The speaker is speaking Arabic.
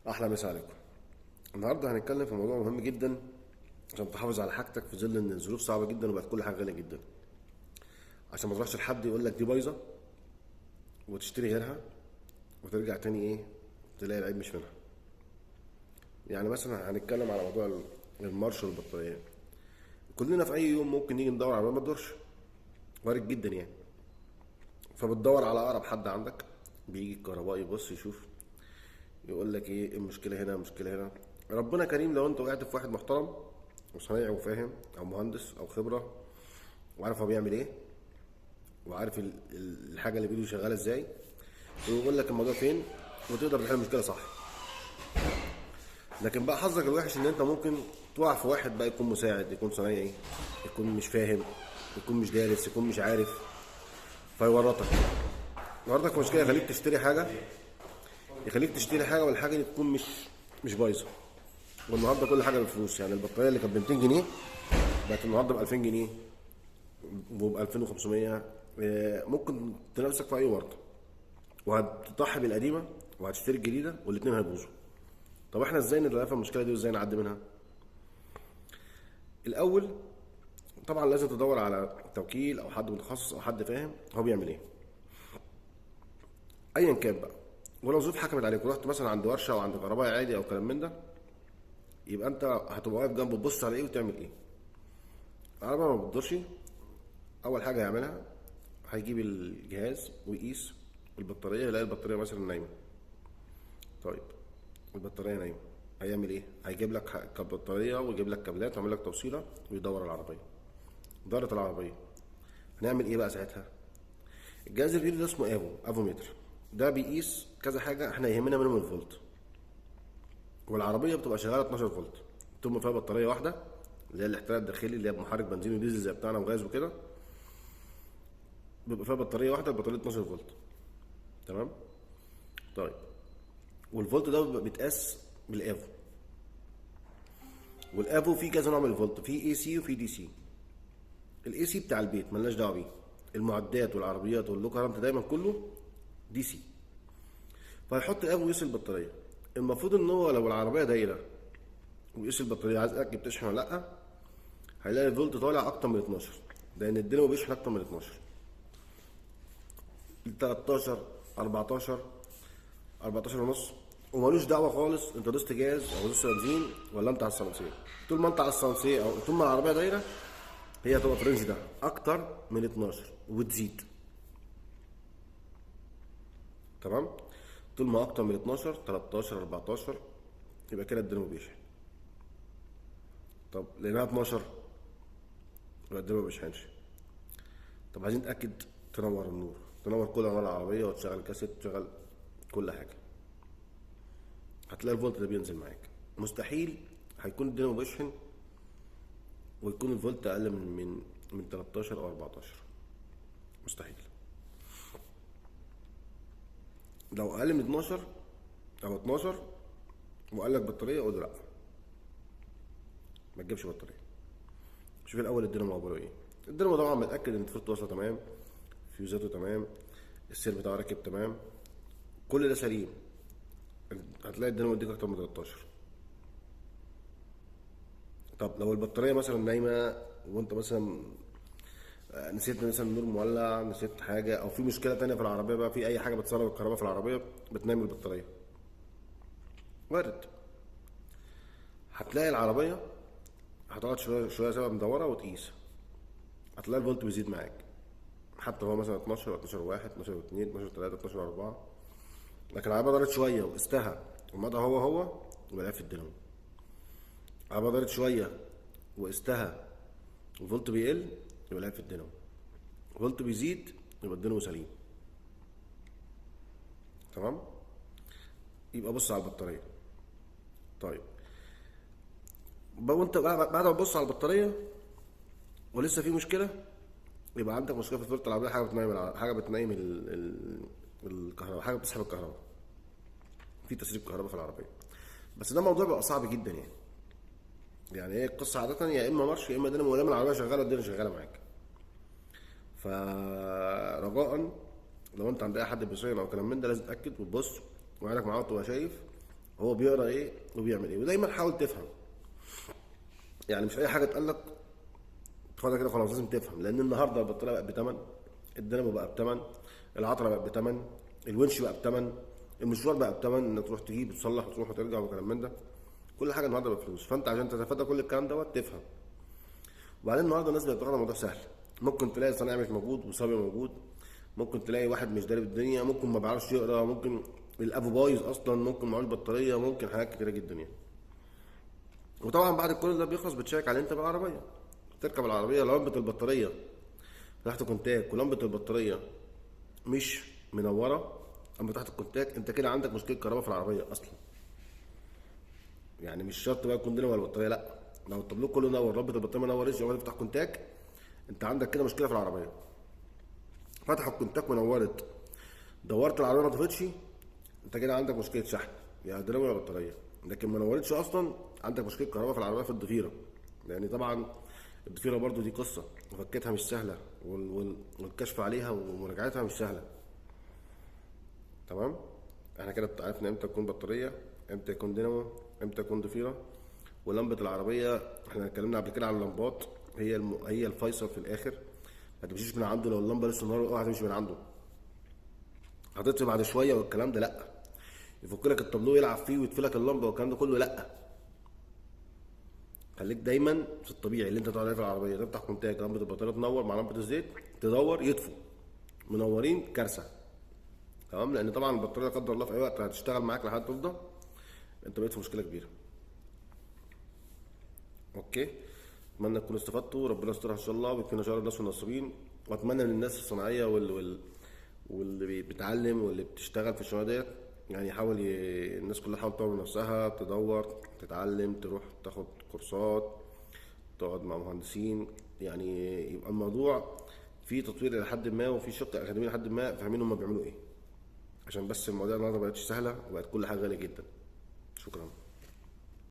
احلى مسا عليكم. النهارده هنتكلم في موضوع مهم جدا عشان تحافظ على حاجتك في ظل ان الظروف صعبه جدا وبقت كل حاجه غاليه جدا، عشان ما تروحش لحد يقول لك دي بايظه وتشتري غيرها وترجع تاني تلاقي العيب مش منها. يعني مثلا هنتكلم على موضوع المارش والبطاريات. كلنا في اي يوم ممكن نيجي ندور على ما تدورش، وارد جدا فبتدور على اقرب حد عندك، بيجي الكهربائي يبص يشوف، يقول لك ايه المشكله هنا، المشكله هنا. ربنا كريم لو انت وقعت في واحد محترم وصنايعي وفاهم او مهندس او خبره وعارف هو بيعمل ايه، وعارف الحاجه اللي بايده شغاله ازاي، ويقول لك الموضوع فين وتقدر تحل المشكله صح. لكن بقى حظك الوحش ان انت ممكن تقع في واحد بقى يكون مساعد، يكون صنايعي، يكون مش فاهم، يكون مش دارس، يكون مش عارف، فيورطك. ورطك في مشكله، يخليك تشتري حاجه والحاجه دي تكون مش بايظه. والنهارده كل حاجه بفلوس، يعني البطاريه اللي كانت ب 200 جنيه بقت النهارده ب 2000 جنيه وب 2500. ممكن تنافسك في اي ورطه، وهتضحي بالقديمه وهتشتري الجديده والاثنين هيبوظوا. طب احنا ازاي نتلافى المشكله دي وازاي نعدي منها؟ الاول طبعا لازم تدور على توكيل او حد متخصص او حد فاهم هو بيعمل ايه، ايا كان بقى. ولو ظروف حكمت عليك ورحت مثلا عند ورشه او عند كهربائي عادي او كلام من ده، يبقى انت هتبقى واقف جنبه تبص على ايه وتعمل ايه. العربيه ما بتدورش، اول حاجه هيعملها هيجيب الجهاز ويقيس البطاريه، يلاقي البطاريه مثلا نايمه. طيب البطاريه نايمه، هيعمل ايه؟ هيجيب لك بطاريه ويجيب لك كابلات ويعمل لك توصيله ويدور العربيه. دارت العربيه، هنعمل ايه بقى ساعتها؟ الجهاز اللي في ايده ده اسمه افومتر. ده بيقيس كذا حاجه احنا يهمنا منهم الفولت. والعربيه بتبقى شغاله 12 فولت طول ما فيها بطاريه واحده، اللي هي الاحتراق الداخلي، اللي هي بمحرك بنزين وديزل زي بتاعنا وغاز وكده. بيبقى فيها بطاريه واحده، البطاريه 12 فولت. تمام. طيب والفولت ده بيبقى بيتقاس بالافو. والافو فيه كذا نوع من الفولت، فيه اي سي وفيه دي سي. الاي سي بتاع البيت ملناش دعوه بيه، المعدات والعربيات واللو كرنت دايما كله دي سي. فهيحط الافو ويقيس البطاريه. المفروض ان هو لو العربيه دايره ويقيس البطاريه عايز يتاكد بتشحن ولا لا، هيلاقي الفولت طالع اكتر من 12، لان الدينامو بيشحن اكتر من 12، 13، 14، 14 ونص. ومالوش دعوه خالص انت دوست جاز او دوست بنزين ولا انت على الصناصير. طول ما انت على الصناصير او طول ما العربيه دايره، هي هتبقى في الرينج ده اكتر من 12 وتزيد. تمام. طول ما اكتر من 12، 13، 14، يبقى كده الدينامو بيشحن. طب لقيناها 12، يبقى الدينامو ما بيشحنش. طب عايزين نتاكد، تنور النور، تنور كل انوار العربيه وتشغل كاسيت، تشغل كل حاجه، هتلاقي الفولت ده بينزل معاك. مستحيل هيكون الدينامو بيشحن ويكون الفولت اقل من 13 او 14، مستحيل. لو اقل من 12 او 12 وقال لك بطاريه، قول له لا، ما تجيبش بطاريه. شوف الاول الدينامو اخباره ايه. الدينامو طبعا متاكد ان الفولت واصله تمام، فيوزاته تمام، السير بتاعه راكب تمام، كل ده سليم، هتلاقي الدينامو يديك اكتر من 13. طب لو البطاريه مثلا نايمه وانت مثلا نسيت مثلا النور مولع، نسيت حاجه، او في مشكله تانية في العربيه، بقى في اي حاجه بتسرب الكهرباء في العربيه بتنام البطاريه، وارد. هتلاقي العربيه هتقعد شويه شويه سوا مدوره وتقيس، هتلاقي الفولت بيزيد معاك، حتى هو مثلا 12، 12 1، 12 2، 12 3، 12 4. لكن العربيه دارت شويه وقستها والمدى هو يبقى في الدينامو. العربيه دارت شويه وقستها الفولت بيقل، يبقى في الدينامو. الفولت بيزيد، يبقى الدينامو سليم. تمام. يبقى بص على البطاريه. طيب وانت بعد ما تبص على البطاريه ولسه في مشكله، يبقى عندك مشكله في فلتر العربيه، حاجه بتنيم الكهرباء، حاجه بتسحب الكهرباء، في تسريب كهرباء في العربيه. بس ده موضوع بقى صعب جدا يعني هي القصه عاده يا اما مارش يا اما دينامو، ولما العربيه شغاله الدنيا شغاله معاك. فرجاء لو انت عند اي حد بيصين او كلام من ده، لازم تتاكد وتبص وعينك معاه وتبقى شايف هو بيقرا ايه وبيعمل ايه. ودايما حاول تفهم، يعني مش اي حاجه تقول لك تاخدها كده خلاص، لازم تفهم. لان النهارده البطاريه بقت بتمن، الدينامو بقى بتمن، العطله بقت بتمن، الونش بقى بتمن، المشوار بقى بتمن، انك تروح تجيب وتصلح وتروح وترجع وكلام من ده. كل حاجه النهارده بفلوس، فانت عشان تتفادى كل الكلام دوت تفهم. وبعدين النهارده الناس بقت بتاخد الموضوع سهل. ممكن تلاقي صنايعي مش موجود وصبي موجود، ممكن تلاقي واحد مش داري بالدنيا، ممكن ما بيعرفش يقرا، ممكن الابو بايظ اصلا، ممكن معهوش بطاريه، ممكن حاجات كتيره جدا يعني. وطبعا بعد كل ده بيخلص بتشيك على انت بالعربيه. تركب العربيه لمبه البطاريه تحت كونتاك ولمبه البطاريه مش منوره، اما تحت الكونتاك انت كده عندك مشكله كهرباء في العربيه اصلا. يعني مش شرط بقى يكون دينامو ولا البطاريه، لا، لو التابلو كله نور ربة البطاريه ما نورتش او تفتح كونتاك، انت عندك كده مشكله في العربيه. فتح الكونتاك ونورت، دورت العربيه ما طفتش، انت كده عندك مشكله شحن، يا دينامو يا بطاريه. لكن ما نورتش اصلا عندك مشكله كهرباء في العربيه في الضفيره. لان طبعا الضفيره برضو دي قصه، وفكتها مش سهله، والكشف عليها ومراجعتها مش سهله. تمام. احنا كده عرفنا امتى تكون بطاريه، امتى يكون دينامو، امتى يكون ضفيره. ولمبه العربيه احنا اتكلمنا قبل كده على اللمبات، هي الفيصل في الاخر. ما تمشيش من عنده، لو اللمبه لسه نهار اوعى تمشي من عنده، هتطفي بعد شويه والكلام ده لا. يفك لك التابلو يلعب فيه ويطفي لك اللمبه والكلام ده كله لا. خليك دايما في الطبيعي اللي انت تقعد عليه في العربيه، تفتح كونتاك لمبه البطاريه تنور مع لمبه الزيت، تدور يطفوا منورين، كارثه. تمام. لان طبعا البطاريه لا قدر الله في اي وقت هتشتغل معاك لحد تفضى، انت بقيت في مشكله كبيره. اوكي. اتمنى تكونوا استفدتوا، ربنا يسترها ان شاء الله ويكون شر الناس والناصبين. واتمنى ان الناس الصناعيه واللي بيتعلم واللي بتشتغل في الشغلانه ديت يعني الناس كلها تحاول تطور من نفسها، تدور تتعلم، تروح تاخد كورسات، تقعد مع مهندسين، يعني يبقى الموضوع فيه تطوير الى حد ما وفي شق اكاديمي لحد ما فاهمين هم بيعملوا ايه. عشان بس المواضيع النهارده مبقتش سهله وبقت كل حاجه غاليه جدا. شكرا.